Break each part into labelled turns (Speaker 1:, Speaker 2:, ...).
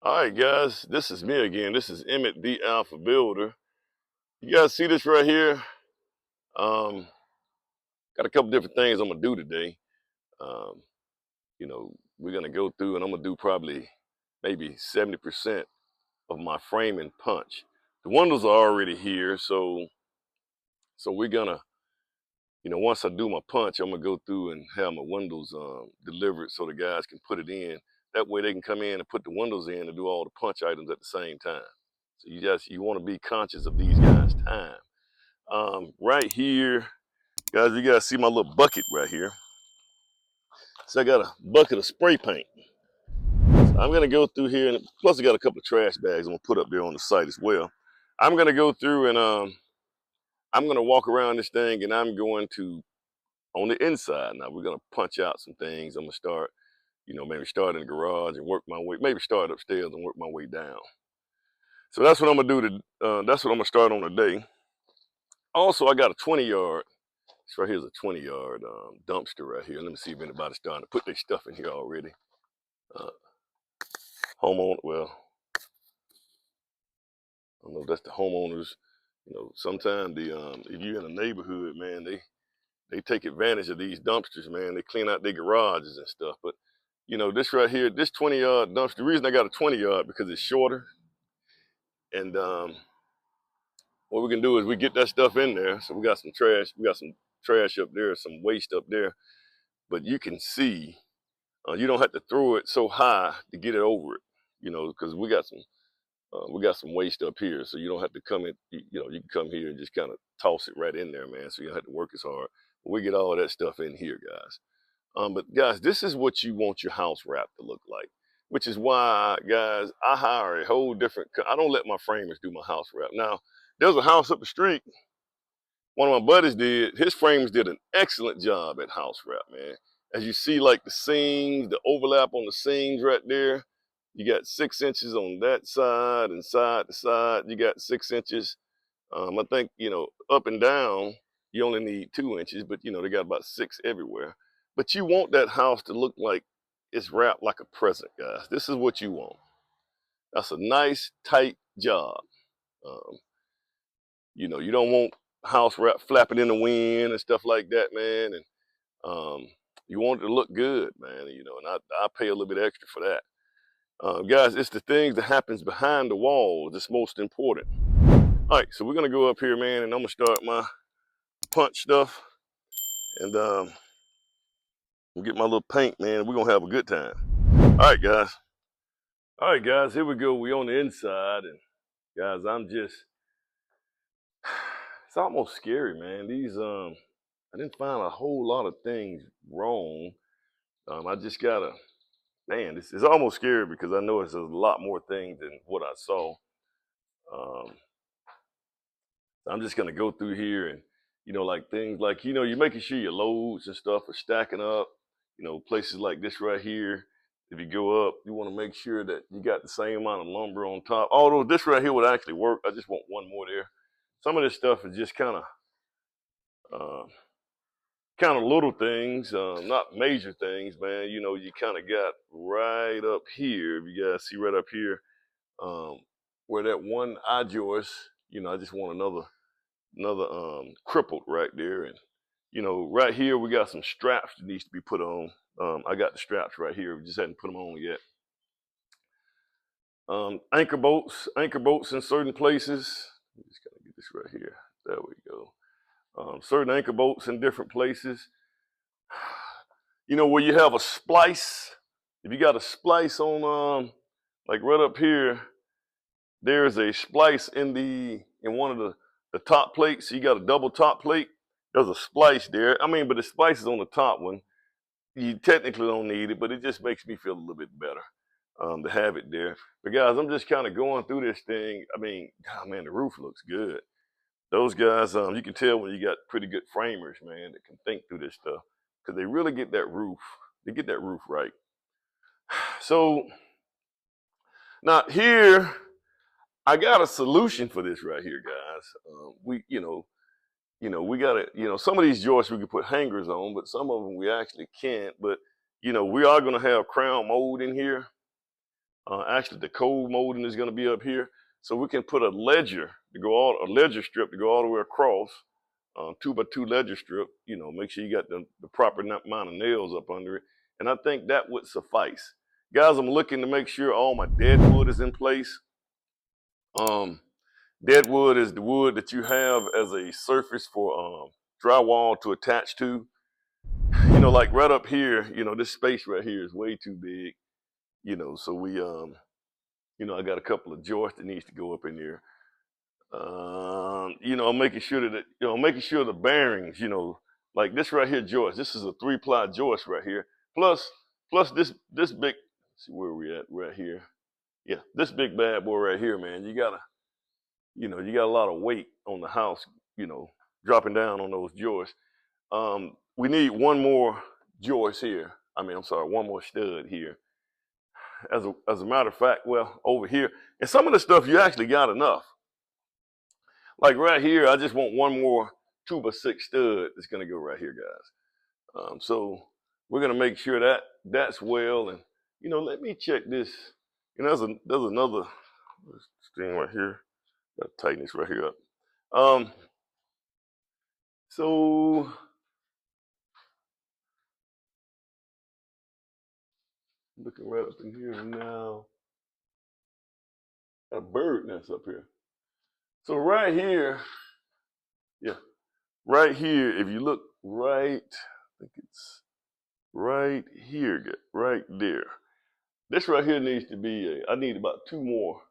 Speaker 1: All right, guys, this is me again. This is Emmett the Alpha Builder. You guys see this right here? Um, got a couple different things I'm gonna do today. Um, we're gonna go through and I'm gonna do probably maybe 70% of my frame and punch. The windows are already here, so we're gonna, once I do my punch, I'm gonna go through and have my windows delivered so the guys can put it in. That way they can come in and put the windows in and do all the punch items at the same time. So you want to be conscious of these guys' time. Right here, guys, you guys see my little bucket right here. So I got a bucket of spray paint. So I'm gonna go through here, and plus I got a couple of trash bags I'm gonna put up there on the site as well. I'm gonna go through and I'm gonna walk around this thing, and I'm going to on the inside. Now we're gonna punch out some things. I'm gonna start, maybe start in the garage and work my way, maybe start upstairs and work my way down. So that's what I'm gonna do. That's what I'm gonna start on today. Also, I got a 20-yard. This right here is a 20-yard dumpster right here. Let me see if anybody's starting to put their stuff in here already. Uh, Homeowner, well, I don't know if that's the homeowners. Sometimes if you're in a neighborhood, man, they take advantage of these dumpsters, man. They clean out their garages and stuff. But this right here, this 20-yard dumpster. The reason I got a 20-yard because it's shorter, and what we can do is we get that stuff in there. So we got some trash. We got some trash up there, some waste up there. But you can see. You don't have to throw it so high to get it over it, because we got some waste up here, so you don't have to come in. You can come here and just kind of toss it right in there, man. So you don't have to work as hard. But we get all of that stuff in here, guys. But guys, this is what you want your house wrap to look like, which is why, guys, I hire a whole different. I don't let my framers do my house wrap. Now, there's a house up the street. One of my buddies did. His framers did an excellent job at house wrap, man. As you see, like the seams, the overlap on the seams right there. You got 6 inches on that side and side to side. You got 6 inches. I think, up and down, you only need 2 inches, but they got about six everywhere. But you want that house to look like it's wrapped like a present, guys. This is what you want. That's a nice, tight job. Um, you don't want house wrap flapping in the wind and stuff like that, man. And you want it to look good, man. And I pay a little bit extra for that. Guys, it's the things that happens behind the walls that's most important. All right, so we're gonna go up here, man, and I'm gonna start my punch stuff, and we'll get my little paint, man. We're gonna have a good time. All right, guys. All right, guys. Here we go. We on the inside, and guys, it's almost scary, man. I didn't find a whole lot of things wrong. I just gotta, man. This is almost scary because I know there's a lot more things than what I saw. Um, I'm just gonna go through here and like things like you're making sure your loads and stuff are stacking up. Places like this right here. If you go up, you want to make sure that you got the same amount of lumber on top. Although this right here would actually work. I just want one more there. Some of this stuff is just uh, kind of little things, not major things, man. You kind of got right up here. If you guys see right up here, um, where that one eye joist, I just want another crippled right there. And right here we got some straps that needs to be put on. I got the straps right here. We just hadn't put them on yet. Anchor bolts in certain places. I'm just gotta get this right here. There we go. Certain anchor bolts in different places. Where you have a splice. If you got a splice on, like right up here, there's a splice in one of the top plates. You got a double top plate. There's a splice there. I mean, but the splice is on the top one. You technically don't need it, but it just makes me feel a little bit better to have it there. But guys, I'm just kind of going through this thing. I mean, God, man, the roof looks good. Those guys, you can tell when you got pretty good framers, man, that can think through this stuff because they really get that roof. They get that roof right. So now here, I got a solution for this right here, guys. We got to, some of these joists we can put hangers on, but some of them we actually can't. But, we are going to have crown mold in here. Actually, the cold molding is going to be up here, so we can put a ledger a ledger strip to go all the way across, 2x2 ledger strip. You know, make sure you got the proper amount of nails up under it, and I think that would suffice. Guys, I'm looking to make sure all my dead wood is in place. Um, Dead wood is the wood that you have as a surface for drywall to attach to. You know, like right up here, you know, this space right here is way too big. You know, so you know, I got a couple of joists that needs to go up in there. You know, I'm making sure that, you know, making sure the bearings, you know, like this right here joist. This is a 3-ply joist right here. Plus this big. Let's see where we at right here. Yeah, this big bad boy right here, man. You know, you got a lot of weight on the house. You know, dropping down on those joists. We need one more joist here. I mean, I'm sorry, one more stud here. As a matter of fact, well, over here, and some of the stuff you actually got enough. Like right here, I just want one more 2x6 stud that's gonna go right here, guys. So we're gonna make sure that that's well, and you know, let me check this. You know, there's another thing right here. Gotta tighten this right here up. So looking right up in here now. Got a bird nest up here. So right here, yeah, right here, if you look right, I think it's right here, right there. This right here needs to be I need about two more.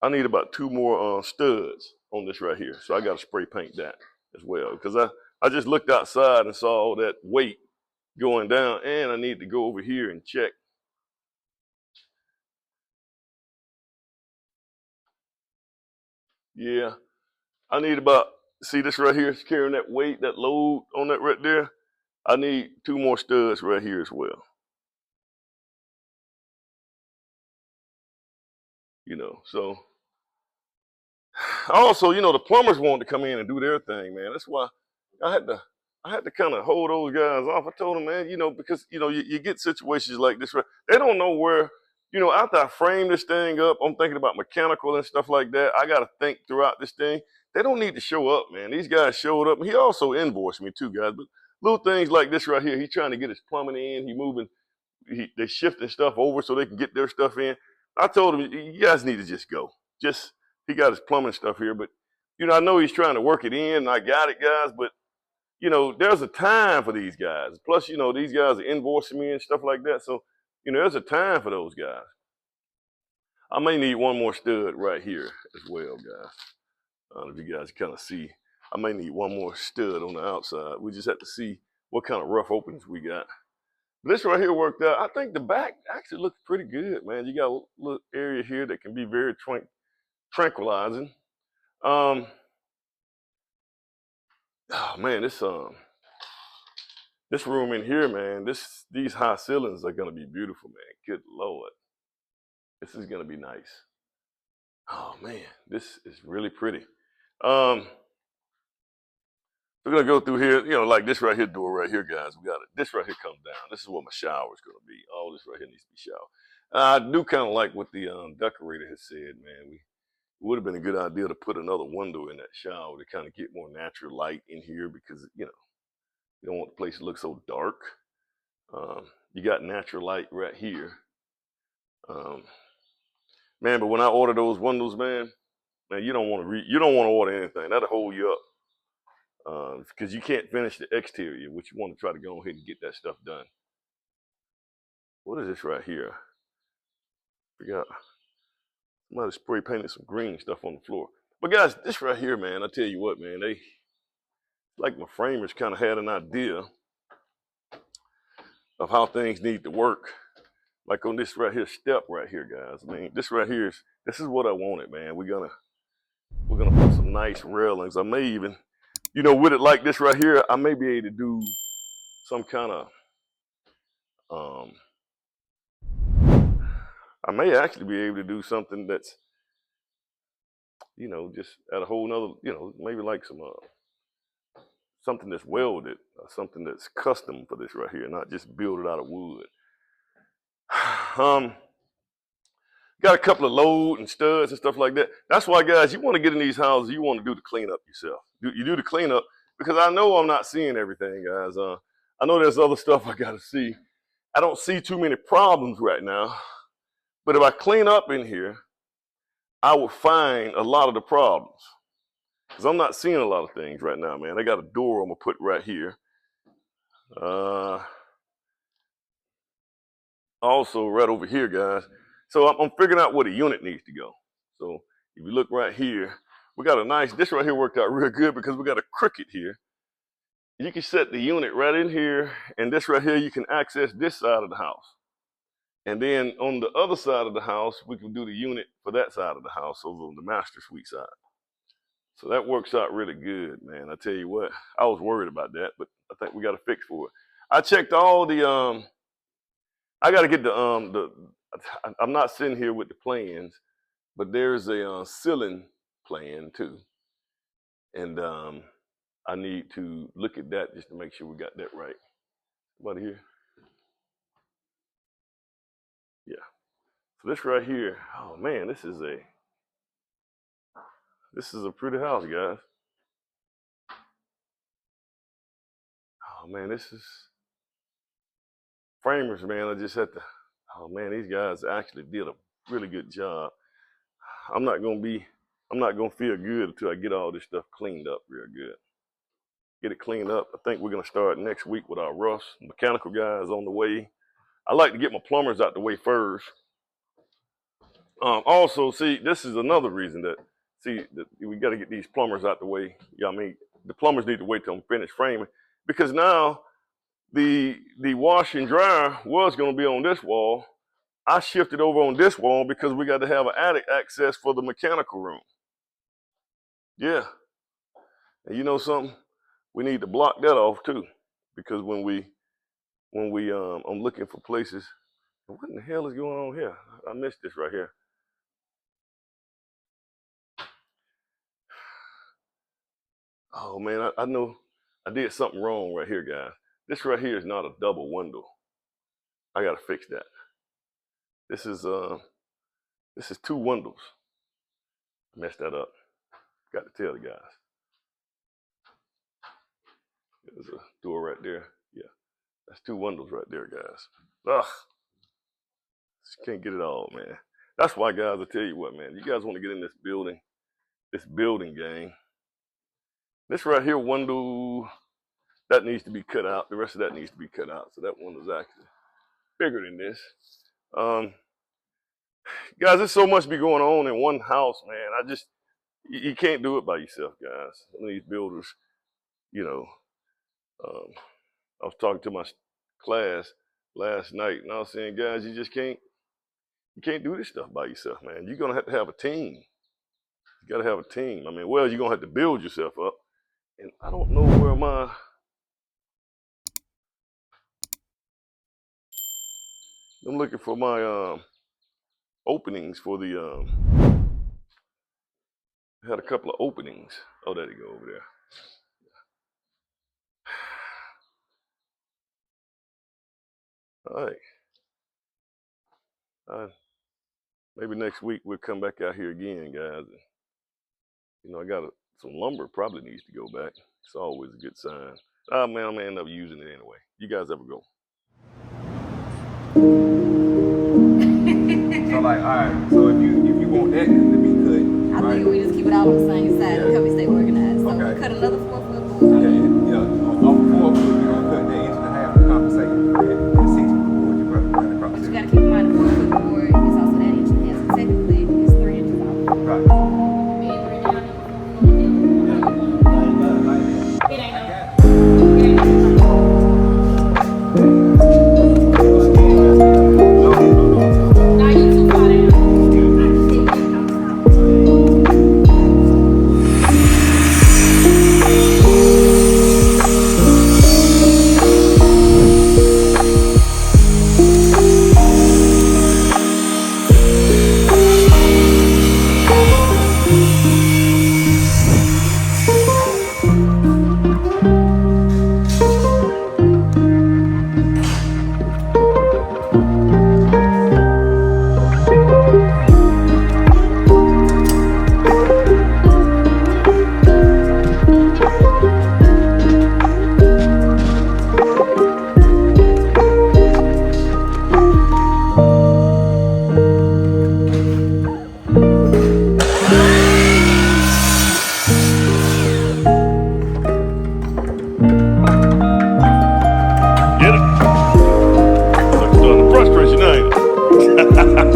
Speaker 1: I need about two more studs on this right here. So I got to spray paint that as well because I just looked outside and saw all that weight going down, and I need to go over here and check. Yeah, I need about, see this right here, it's carrying that weight, that load on that right there. I need two more studs right here as well. You know, so also, you know, the plumbers wanted to come in and do their thing, man. That's why I had to I had to kind of hold those guys off. I told them, man, you know, because you know, you get situations like this, right? They don't know where, you know, after I frame this thing up, I'm thinking about mechanical and stuff like that. I gotta think throughout this thing. They don't need to show up, man. These guys showed up. He also invoiced me too, guys. But little things like this right here, he's trying to get his plumbing in. He moving, they shifting stuff over so they can get their stuff in. I told him, you guys need to just go. Just he got his plumbing stuff here, but you know, I know he's trying to work it in. And I got it, guys, but you know, there's a time for these guys. Plus, you know, these guys are invoicing me and stuff like that. So, you know, there's a time for those guys. I may need one more stud right here as well, guys. If you guys kind of see, I may need one more stud on the outside. We just have to see what kind of rough openings we got. This right here worked out. I think the back actually looks pretty good, man. You got a little area here that can be very tranquilizing. Oh man, this room in here, man, these high ceilings are gonna be beautiful, man. Good Lord. This is gonna be nice. Oh man, this is really pretty. Um, we're gonna go through here, you know, like this right here door right here, guys. We got it. This right here comes down. This is what my shower is gonna be. All this right here needs to be shower. I do kind of like what the decorator has said, man. It would have been a good idea to put another window in that shower to kind of get more natural light in here because you know you don't want the place to look so dark. You got natural light right here. Um, Man, but when I order those windows, man, you don't want to you don't want to order anything. That'll hold you up because you can't finish the exterior, which you want to try to go ahead and get that stuff done. What is this right here? Forgot. Somebody spray painted some green stuff on the floor. But guys, this right here, man, I tell you what, man, they like my framers kind of had an idea of how things need to work. Like on this right here step right here, guys. I mean, this is what I wanted, man. We're gonna put some nice railings. I may even, you know, with it like this right here, I may be able to do some kind of, um, I may actually be able to do something that's, you know, just at a whole nother, you know, maybe like something that's welded, something that's custom for this right here, not just build it out of wood. um, got a couple of load and studs and stuff like that. That's why, guys, you want to get in these houses, you want to do the cleanup yourself. You do the cleanup because I know I'm not seeing everything, guys. I know there's other stuff I got to see. I don't see too many problems right now. But if I clean up in here, I will find a lot of the problems. Because I'm not seeing a lot of things right now, man. I got a door I'm going to put right here. Also, right over here, guys. So I'm figuring out where the unit needs to go. So if you look right here, we got a nice, this right here worked out real good because we got a cricket here. You can set the unit right in here, and this right here, you can access this side of the house. And then on the other side of the house, we can do the unit for that side of the house over on the master suite side. So that works out really good, man. I tell you what, I was worried about that, but I think we got a fix for it. I checked all the, I got to get I'm not sitting here with the plans, but there's a ceiling plan too. And I need to look at that just to make sure we got that right. About here? Yeah. So this right here, oh man, this is a pretty house, guys. Oh man, this is framers, man. I just had to, oh man, these guys actually did a really good job. I'm not gonna feel good until I get all this stuff cleaned up real good. Get it cleaned up. I think we're gonna start next week with our roughs. Mechanical guys on the way. I like to get my plumbers out the way first. Also, see, this is another reason that we got to get these plumbers out the way. Yeah, I mean, the plumbers need to wait till I'm finished framing because now the wash and dryer was going to be on this wall. I shifted over on this wall because we got to have an attic access for the mechanical room. Yeah, and you know something? We need to block that off too because when I'm looking for places. What in the hell is going on here? I missed this right here. Oh man, I know I did something wrong right here, guys. This right here is not a double window. I gotta fix that. This is two windows. Messed that up. Got to tell the guys. There's a door right there. Yeah, that's two windows right there, guys. Ugh, just can't get it all, man. That's why, guys, I tell you what, man. You guys want to get in this building game. This right here window, that needs to be cut out. The rest of that needs to be cut out. So that window's actually bigger than this. Guys, there's so much be going on in one house, man. You can't do it by yourself, guys. Some of these builders, you know, I was talking to my class last night, and I was saying, guys, you can't do this stuff by yourself, man. You're gonna have to have a team. You gotta have a team. I mean, well, you're gonna have to build yourself up. And I don't know where I'm looking for my openings for the I had a couple of openings. Oh, there you go over there. All right. Maybe next week we'll come back out here again, guys. You know, I got some lumber probably needs to go back. It's always a good sign. Oh man, I'm gonna end up using it anyway. You guys ever go?
Speaker 2: So like, all right. So if you want that to be cut,
Speaker 3: I think we just keep it all on the same side and help me stay organized. So
Speaker 2: okay.
Speaker 3: we cut another 4 foot board.
Speaker 2: Yeah. On 4 foot, you're gonna cut that 1.5 inch to compensate for that 6 foot board you run across.
Speaker 3: But you gotta keep in mind the 4 foot board is also that 1.5 inch. So technically it's 3 inches off.
Speaker 2: Right.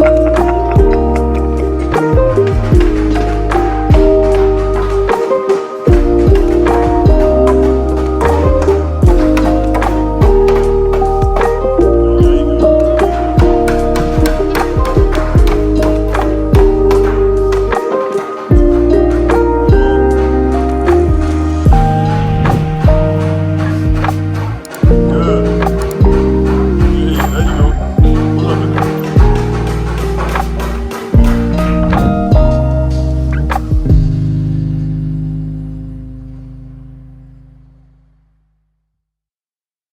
Speaker 3: So